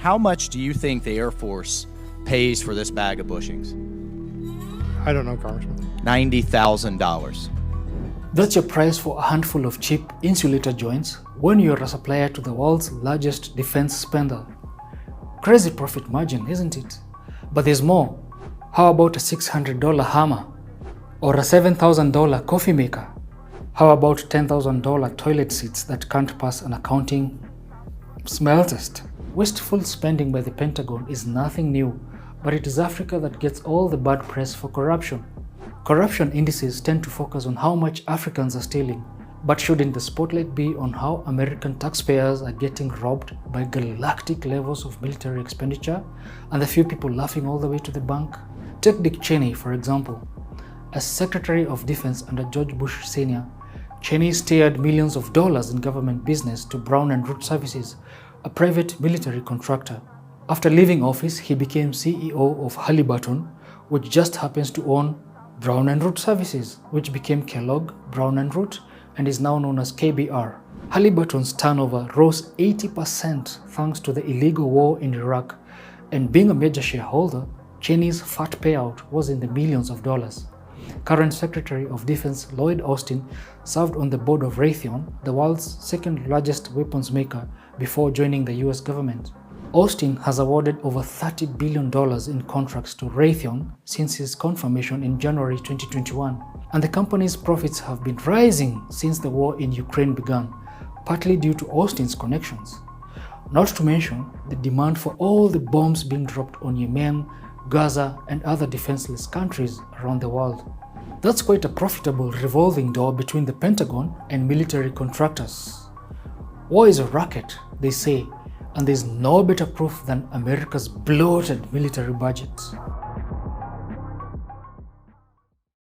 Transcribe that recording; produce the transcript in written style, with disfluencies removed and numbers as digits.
How much do you think the Air Force pays for this bag of bushings? I don't know, Congressman. $90,000. That's your price for a handful of cheap insulator joints when you're a supplier to the world's largest defense spender. Crazy profit margin, isn't it? But there's more. How about a $600 hammer? Or a $7,000 coffee maker? How about $10,000 toilet seats that can't pass an accounting smell test? Wasteful spending by the Pentagon is nothing new, but it is Africa that gets all the bad press for corruption. Corruption indices tend to focus on how much Africans are stealing, but shouldn't the spotlight be on how American taxpayers are getting robbed by galactic levels of military expenditure and the few people laughing all the way to the bank? Take Dick Cheney, for example. As Secretary of Defense under George Bush Sr., Cheney steered millions of dollars in government business to Brown and Root Services, a private military contractor. After leaving office, he became CEO of Halliburton, which just happens to own Brown and Root Services, which became Kellogg, Brown and Root, and is now known as KBR. Halliburton's turnover rose 80% thanks to the illegal war in Iraq, and being a major shareholder, Cheney's fat payout was in the millions of dollars. Current Secretary of Defense Lloyd Austin served on the board of Raytheon, the world's second largest weapons maker, before joining the US government. Austin has awarded over $30 billion in contracts to Raytheon since his confirmation in January 2021, and the company's profits have been rising since the war in Ukraine began, partly due to Austin's connections. Not to mention the demand for all the bombs being dropped on Yemen, Gaza, and other defenseless countries around the world. That's quite a profitable revolving door between the Pentagon and military contractors. War is a racket, they say, and there's no better proof than America's bloated military budget.